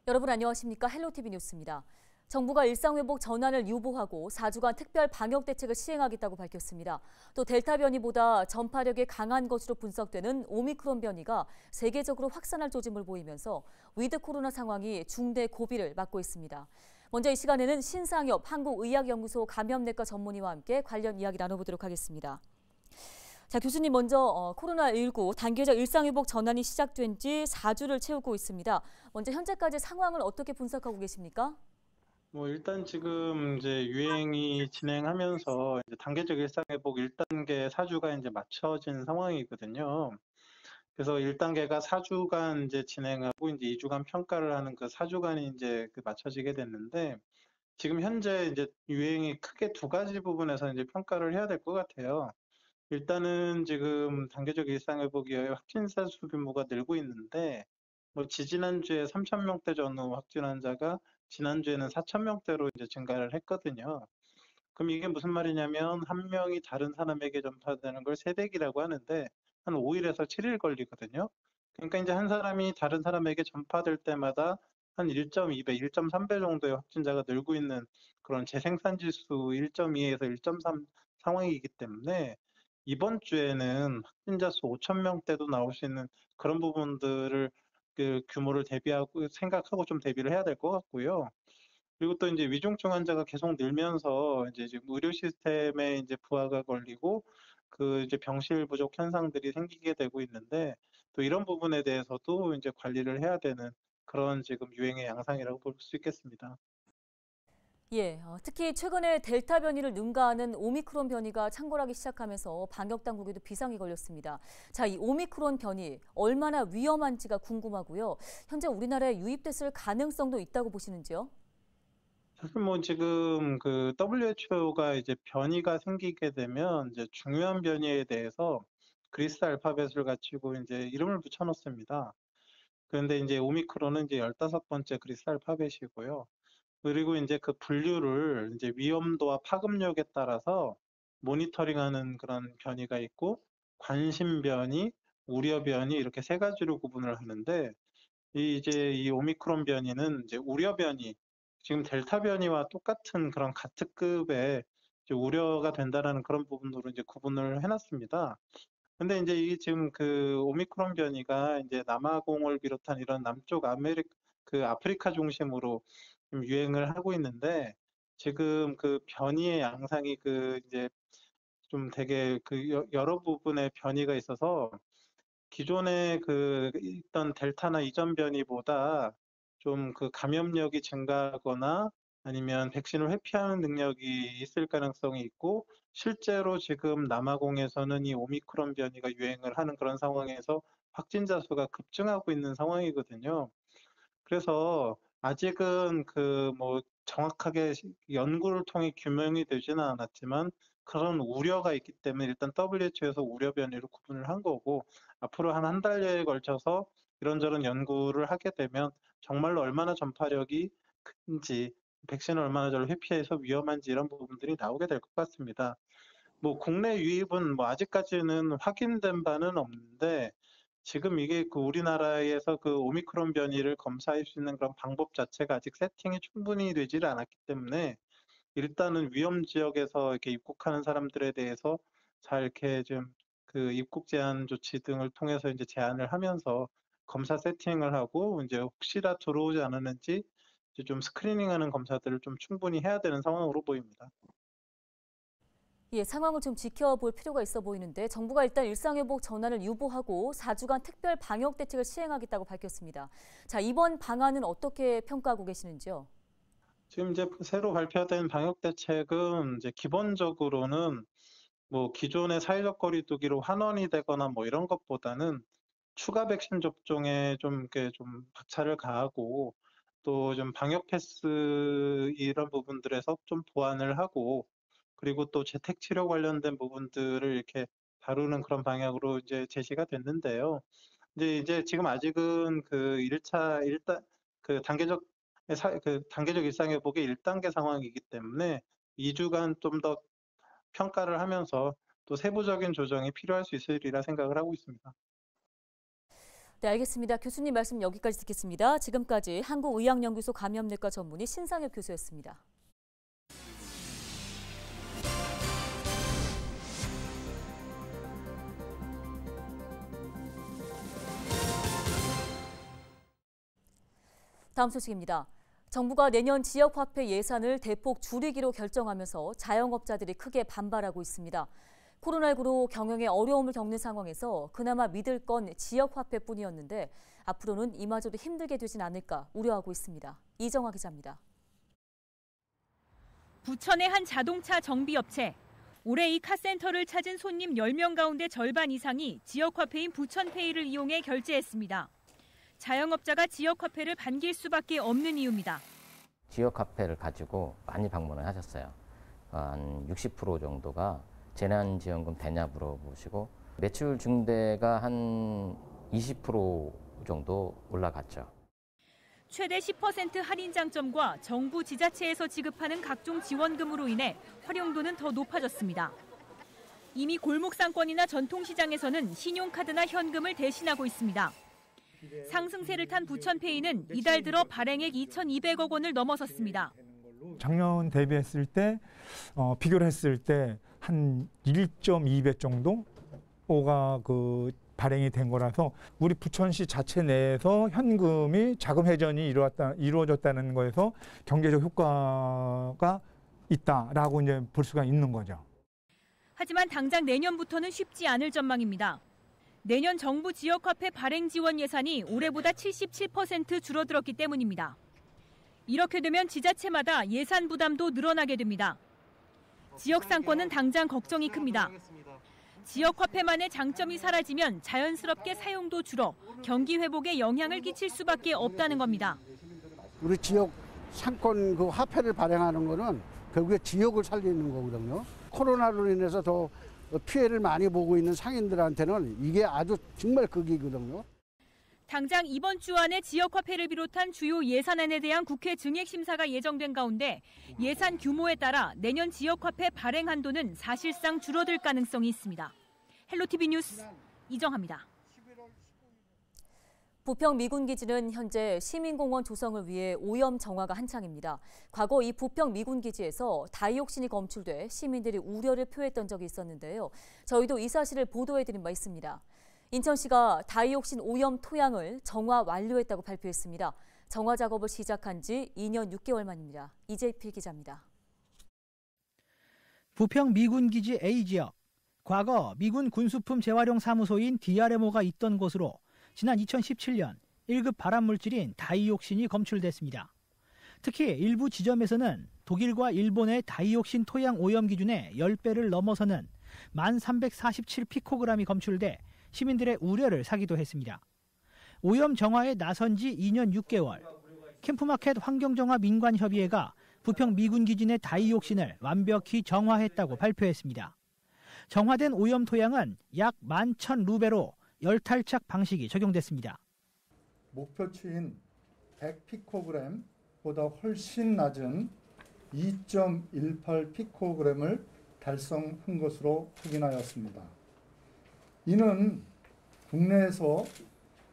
여러분 안녕하십니까? 헬로티비 뉴스입니다. 정부가 일상회복 전환을 유보하고 4주간 특별 방역 대책을 시행하겠다고 밝혔습니다. 또 델타 변이보다 전파력이 강한 것으로 분석되는 오미크론 변이가 세계적으로 확산할 조짐을 보이면서 위드 코로나 상황이 중대 고비를 맞고 있습니다. 먼저 이 시간에는 신상엽 한국의학연구소 감염내과 전문의와 함께 관련 이야기 나눠보도록 하겠습니다. 자, 교수님 먼저 코로나19 단계적 일상회복 전환이 시작된 지 4주를 채우고 있습니다. 먼저 현재까지 상황을 어떻게 분석하고 계십니까? 일단 지금 이제 유행이 진행하면서 이제 단계적 일상 회복 1단계 4주가 이제 맞춰진 상황이거든요. 그래서 1단계가 4주간 이제 진행하고 이제 2주간 평가를 하는 그 4주간이 이제 맞춰지게 됐는데, 지금 현재 이제 유행이 크게 두 가지 부분에서 이제 평가를 해야 될 것 같아요. 일단은 지금 단계적 일상 회복이 확진자 수 규모가 늘고 있는데, 지지난주에 3,000명대 전후 확진 환자가 지난주에는 4,000명대로 이제 증가를 했거든요. 그럼 이게 무슨 말이냐면, 한 명이 다른 사람에게 전파되는 걸 세대기라고 하는데, 한 5일에서 7일 걸리거든요. 그러니까 이제 한 사람이 다른 사람에게 전파될 때마다 한 1.2배, 1.3배 정도의 확진자가 늘고 있는 그런 재생산 지수 1.2에서 1.3 상황이기 때문에, 이번 주에는 확진자 수 5,000명대도 나올 수 있는 그런 부분들을 규모를 대비하고 생각하고 좀 대비를 해야 될 것 같고요. 그리고 또 이제 위중증 환자가 계속 늘면서 이제 지금 의료 시스템에 이제 부하가 걸리고 이제 병실 부족 현상들이 생기게 되고 있는데, 또 이런 부분에 대해서도 이제 관리를 해야 되는 그런 지금 유행의 양상이라고 볼 수 있겠습니다. 예, 특히 최근에 델타 변이를 능가하는 오미크론 변이가 창궐하기 시작하면서 방역 당국에도 비상이 걸렸습니다. 자, 이 오미크론 변이 얼마나 위험한지가 궁금하고요. 현재 우리나라에 유입됐을 가능성도 있다고 보시는지요? 사실 지금 WHO가 이제 변이가 생기게 되면 이제 중요한 변이에 대해서 그리스 알파벳을 갖추고 이제 이름을 붙여 놓습니다. 그런데 이제 오미크론은 이제 15번째 그리스 알파벳이고요. 그리고 이제 그 분류를 이제 위험도와 파급력에 따라서 모니터링하는 그런 변이가 있고, 관심 변이, 우려 변이, 이렇게 세 가지로 구분을 하는데, 이 오미크론 변이는 이제 우려 변이, 지금 델타 변이와 똑같은 그런 같은 급의 이제 우려가 된다라는 그런 부분으로 이제 구분을 해놨습니다. 근데 이제 이게 지금 오미크론 변이가 이제 남아공을 비롯한 이런 남쪽 아프리카 중심으로 좀 유행을 하고 있는데, 지금 변이의 양상이 이제 좀 되게 여러 부분의 변이가 있어서, 기존에 있던 델타나 이전 변이보다 좀 감염력이 증가하거나 아니면 백신을 회피하는 능력이 있을 가능성이 있고, 실제로 지금 남아공에서는 이 오미크론 변이가 유행을 하는 그런 상황에서 확진자 수가 급증하고 있는 상황이거든요. 그래서 아직은 정확하게 연구를 통해 규명이 되지는 않았지만, 그런 우려가 있기 때문에 일단 WHO에서 우려 변이로 구분을 한 거고, 앞으로 한 달여에 걸쳐서 이런저런 연구를 하게 되면 정말로 얼마나 전파력이 큰지, 백신을 얼마나 잘 회피해서 위험한지, 이런 부분들이 나오게 될 것 같습니다. 국내 유입은 아직까지는 확인된 바는 없는데, 지금 이게 우리나라에서 오미크론 변이를 검사할 수 있는 그런 방법 자체가 아직 세팅이 충분히 되지를 않았기 때문에, 일단은 위험 지역에서 이렇게 입국하는 사람들에 대해서 잘 이렇게 좀 입국 제한 조치 등을 통해서 이제 제한을 하면서 검사 세팅을 하고, 이제 혹시나 들어오지 않았는지 이제 좀 스크리닝하는 검사들을 좀 충분히 해야 되는 상황으로 보입니다. 예, 상황을 좀 지켜볼 필요가 있어 보이는데 정부가 일단 일상회복 전환을 유보하고 4주간 특별 방역 대책을 시행하겠다고 밝혔습니다. 자, 이번 방안은 어떻게 평가하고 계시는지요? 지금 이제 새로 발표된 방역 대책은 이제 기본적으로는 기존의 사회적 거리 두기로 환원이 되거나 이런 것보다는 추가 백신 접종에 좀 이렇게 좀 박차를 가하고, 또 좀 방역 패스 이런 부분들에서 좀 보완을 하고, 그리고 또 재택 치료 관련된 부분들을 이렇게 다루는 그런 방향으로 이제 제시가 됐는데요. 근데 이제 지금 아직은 1차 일단 단계적 단계적 일상 회복의 1단계 상황이기 때문에 2주간 좀 더 평가를 하면서 또 세부적인 조정이 필요할 수 있으리라 생각을 하고 있습니다. 네, 알겠습니다. 교수님 말씀 여기까지 듣겠습니다. 지금까지 한국의학연구소 감염내과 전문의 신상엽 교수였습니다. 다음 소식입니다. 정부가 내년 지역화폐 예산을 대폭 줄이기로 결정하면서 자영업자들이 크게 반발하고 있습니다. 코로나19로 경영에 어려움을 겪는 상황에서 그나마 믿을 건 지역화폐뿐이었는데 앞으로는 이마저도 힘들게 되진 않을까 우려하고 있습니다. 이정화 기자입니다. 부천의 한 자동차 정비업체. 올해 이 카센터를 찾은 손님 10명 가운데 절반 이상이 지역화폐인 부천페이를 이용해 결제했습니다. 자영업자가 지역화폐를 반길 수밖에 없는 이유입니다. 지역화폐를 가지고 많이 방문을 하셨어요. 한 60% 정도가 재난지원금 대납으로 보시고 매출 증대가 한 20% 정도 올라갔죠. 최대 10% 할인 장점과 정부 지자체에서 지급하는 각종 지원금으로 인해 활용도는 더 높아졌습니다. 이미 골목상권이나 전통시장에서는 신용카드나 현금을 대신하고 있습니다. 상승세를 탄 부천페이는 이달 들어 발행액 2,200억 원을 넘어섰습니다. 작년 대비했을 때 비교를 했을 때 한 1.2배 정도가 그 발행이 된 거라서 우리 부천시 자체 내에서 현금이 자금 회전이 이루어졌다는 거에서 경제적 효과가 있다라고 이제 볼 수가 있는 거죠. 하지만 당장 내년부터는 쉽지 않을 전망입니다. 내년 정부 지역화폐 발행 지원 예산이 올해보다 77% 줄어들었기 때문입니다. 이렇게 되면 지자체마다 예산 부담도 늘어나게 됩니다. 지역 상권은 당장 걱정이 큽니다. 지역화폐만의 장점이 사라지면 자연스럽게 사용도 줄어 경기 회복에 영향을 끼칠 수밖에 없다는 겁니다. 우리 지역 상권 그 화폐를 발행하는 거는 결국에 지역을 살리는 거거든요. 코로나로 인해서 더 피해를 많이 보고 있는 상인들한테는 이게 아주 정말 극이거든요. 당장 이번 주 안에 지역화폐를 비롯한 주요 예산안에 대한 국회 증액심사가 예정된 가운데 예산 규모에 따라 내년 지역화폐 발행 한도는 사실상 줄어들 가능성이 있습니다. 헬로티비 뉴스 이정하입니다. 부평 미군기지는 현재 시민공원 조성을 위해 오염 정화가 한창입니다. 과거 이 부평 미군기지에서 다이옥신이 검출돼 시민들이 우려를 표했던 적이 있었는데요. 저희도 이 사실을 보도해드린 바 있습니다. 인천시가 다이옥신 오염 토양을 정화 완료했다고 발표했습니다. 정화 작업을 시작한 지 2년 6개월 만입니다. 이재필 기자입니다. 부평 미군기지 A지역. 과거 미군 군수품 재활용 사무소인 DRMO가 있던 곳으로 지난 2017년 1급 발암물질인 다이옥신이 검출됐습니다. 특히 일부 지점에서는 독일과 일본의 다이옥신 토양 오염 기준의 10배를 넘어서는 1,347피코그램이 검출돼 시민들의 우려를 사기도 했습니다. 오염 정화에 나선 지 2년 6개월, 캠프마켓 환경정화 민관협의회가 부평 미군기지 내 다이옥신을 완벽히 정화했다고 발표했습니다. 정화된 오염 토양은 약 11,000루베로 열탈착 방식이 적용됐습니다. 목표치인 100피코그램보다 훨씬 낮은 2.18피코그램을 달성한 것으로 확인하였습니다. 이는 국내에서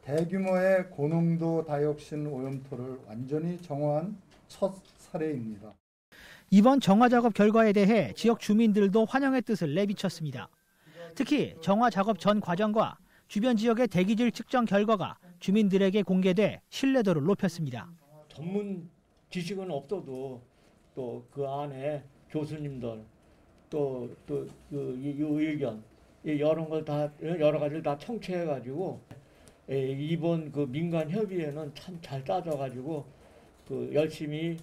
대규모의 고농도 다이옥신 오염토를 완전히 정화한 첫 사례입니다. 이번 정화 작업 결과에 대해 지역 주민들도 환영의 뜻을 내비쳤습니다. 특히 정화 작업 전 과정과 주변 지역의 대기질 측정 결과가 주민들에게 공개돼 신뢰도를 높였습니다. 전문 지식은 없어도 또 그 안에 교수님들 또 그 의견 여러 가지를 다 청취해가지고 이번 그 민간 협의회는 참 잘 따져가지고 그 열심히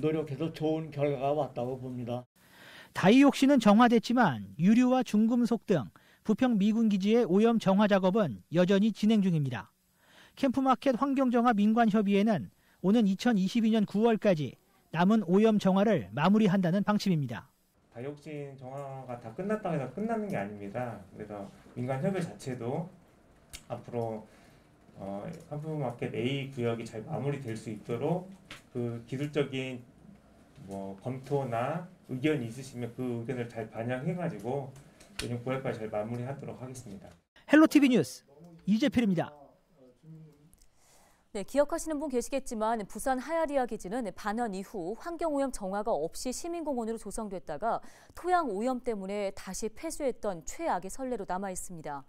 노력해서 좋은 결과가 왔다고 봅니다. 다이옥신은 정화됐지만 유류와 중금속 등 부평 미군기지의 오염 정화 작업은 여전히 진행 중입니다. 캠프마켓 환경정화 민관협의회는 오는 2022년 9월까지 남은 오염 정화를 마무리한다는 방침입니다. 다이옥신 정화가 다 끝났다고 해서 끝나는 게 아닙니다. 그래서 민간협의회 자체도 앞으로 캠프마켓 A 구역이 잘 마무리될 수 있도록 그 기술적인 검토나 의견이 있으시면 그 의견을 잘 반영해가지고 내년 9월까지 잘 마무리하도록 하겠습니다. 헬로티비 뉴스 이재필입니다. 네, 기억하시는 분 계시겠지만 부산 하야리아 기지는 반환 이후 환경오염 정화가 없이 시민공원으로 조성됐다가 토양오염 때문에 다시 폐쇄했던 최악의 선례로 남아 있습니다.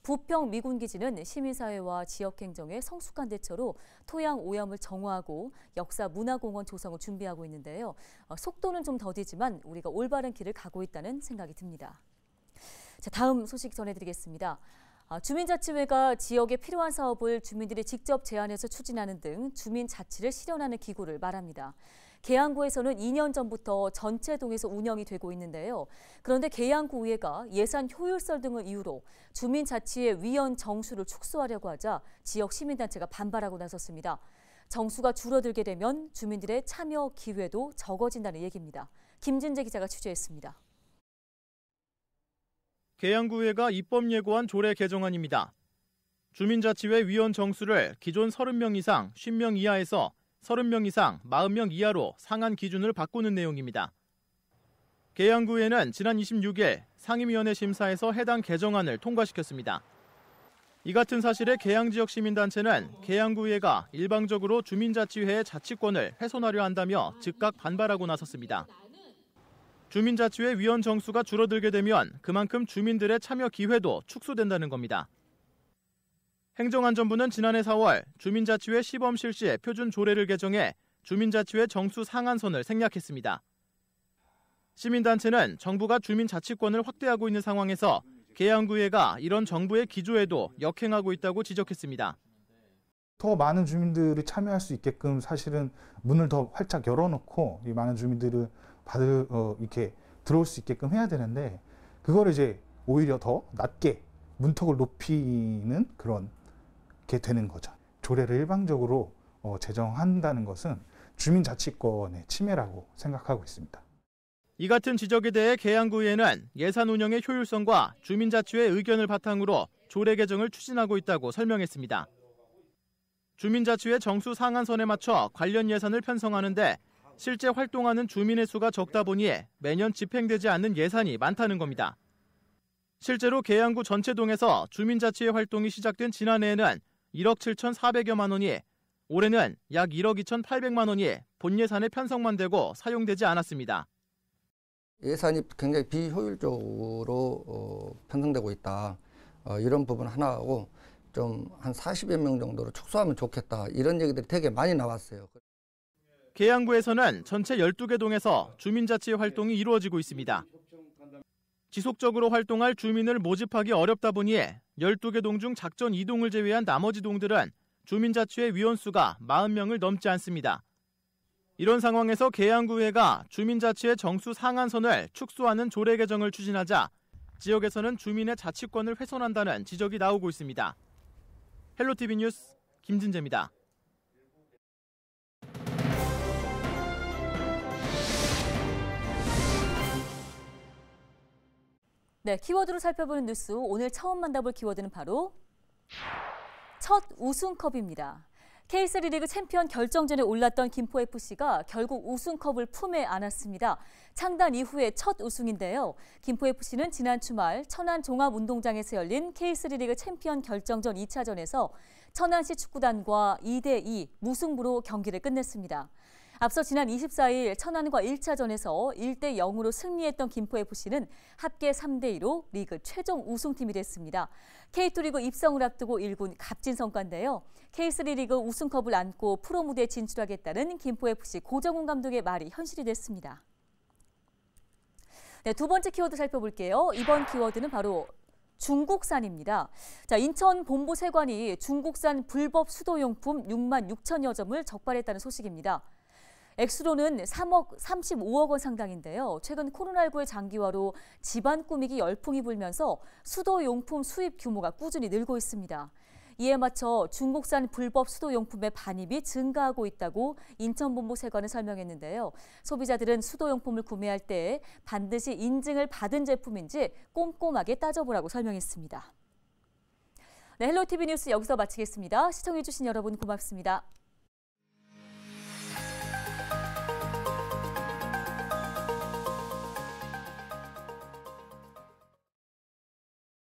부평 미군 기지는 시민사회와 지역행정의 성숙한 대처로 토양오염을 정화하고 역사 문화공원 조성을 준비하고 있는데요. 속도는 좀 더디지만 우리가 올바른 길을 가고 있다는 생각이 듭니다. 자, 다음 소식 전해드리겠습니다. 주민자치회가 지역에 필요한 사업을 주민들이 직접 제안해서 추진하는 등 주민자치를 실현하는 기구를 말합니다. 계양구에서는 2년 전부터 전체 동에서 운영이 되고 있는데요. 그런데 계양구의회가 예산 효율성 등을 이유로 주민자치회 위원 정수를 축소하려고 하자 지역 시민단체가 반발하고 나섰습니다. 정수가 줄어들게 되면 주민들의 참여 기회도 적어진다는 얘기입니다. 김진재 기자가 취재했습니다. 계양구의회가 입법 예고한 조례 개정안입니다. 주민자치회 위원 정수를 기존 30명 이상 50명 이하에서 30명 이상 40명 이하로 상한 기준을 바꾸는 내용입니다. 계양구의회는 지난 26일 상임위원회 심사에서 해당 개정안을 통과시켰습니다. 이 같은 사실에 계양지역 시민단체는 계양구의회가 일방적으로 주민자치회의 자치권을 훼손하려 한다며 즉각 반발하고 나섰습니다. 주민자치회 위원 정수가 줄어들게 되면 그만큼 주민들의 참여 기회도 축소된다는 겁니다. 행정안전부는 지난해 4월 주민자치회 시범 실시의 표준 조례를 개정해 주민자치회 정수 상한선을 생략했습니다. 시민단체는 정부가 주민자치권을 확대하고 있는 상황에서 계양구의회가 이런 정부의 기조에도 역행하고 있다고 지적했습니다. 더 많은 주민들이 참여할 수 있게끔 사실은 문을 더 활짝 열어놓고 이 많은 주민들을 이렇게 들어올 수 있게끔 해야 되는데 그걸 이제 오히려 더 낮게 문턱을 높이는 그런 게 되는 거죠. 조례를 일방적으로 제정한다는 것은 주민자치권의 침해라고 생각하고 있습니다. 이 같은 지적에 대해 계양구의회는 예산 운영의 효율성과 주민자치회 의견을 바탕으로 조례 개정을 추진하고 있다고 설명했습니다. 주민자치회 정수 상한선에 맞춰 관련 예산을 편성하는데 실제 활동하는 주민의 수가 적다 보니 매년 집행되지 않는 예산이 많다는 겁니다. 실제로 계양구 전체동에서 주민자치회 활동이 시작된 지난해에는 1억 7,400여만 원이, 올해는 약 1억 2,800만 원이 본 예산에 편성만 되고 사용되지 않았습니다. 예산이 굉장히 비효율적으로 편성되고 있다. 이런 부분 하나하고 좀 한 40여 명 정도로 축소하면 좋겠다. 이런 얘기들이 되게 많이 나왔어요. 계양구에서는 전체 12개 동에서 주민자치회 활동이 이루어지고 있습니다. 지속적으로 활동할 주민을 모집하기 어렵다 보니 12개 동 중 작전 2동을 제외한 나머지 동들은 주민자치회 위원 수가 40명을 넘지 않습니다. 이런 상황에서 계양구의회가 주민자치회 정수 상한선을 축소하는 조례 개정을 추진하자 지역에서는 주민의 자치권을 훼손한다는 지적이 나오고 있습니다. 헬로티비 뉴스 김진재입니다. 네, 키워드로 살펴보는 뉴스, 오늘 처음 만나볼 키워드는 바로 첫 우승컵입니다. K3 리그 챔피언 결정전에 올랐던 김포FC가 결국 우승컵을 품에 안았습니다. 창단 이후의 첫 우승인데요. 김포FC는 지난 주말 천안 종합운동장에서 열린 K3 리그 챔피언 결정전 2차전에서 천안시 축구단과 2대2 무승부로 경기를 끝냈습니다. 앞서 지난 24일 천안과 1차전에서 1대0으로 승리했던 김포FC는 합계 3대2로 리그 최종 우승팀이 됐습니다. K2 리그 입성을 앞두고 일군 값진 성과인데요. K3 리그 우승컵을 안고 프로 무대에 진출하겠다는 김포FC 고정훈 감독의 말이 현실이 됐습니다. 네, 두 번째 키워드 살펴볼게요. 이번 키워드는 바로 중국산입니다. 자, 인천 본부세관이 중국산 불법 수도용품 6만 6천여 점을 적발했다는 소식입니다. 액수로는 3억 35억 원 상당인데요. 최근 코로나19의 장기화로 집안 꾸미기 열풍이 불면서 수도용품 수입 규모가 꾸준히 늘고 있습니다. 이에 맞춰 중국산 불법 수도용품의 반입이 증가하고 있다고 인천본부세관은 설명했는데요. 소비자들은 수도용품을 구매할 때 반드시 인증을 받은 제품인지 꼼꼼하게 따져보라고 설명했습니다. 네, 헬로티비 뉴스 여기서 마치겠습니다. 시청해주신 여러분 고맙습니다.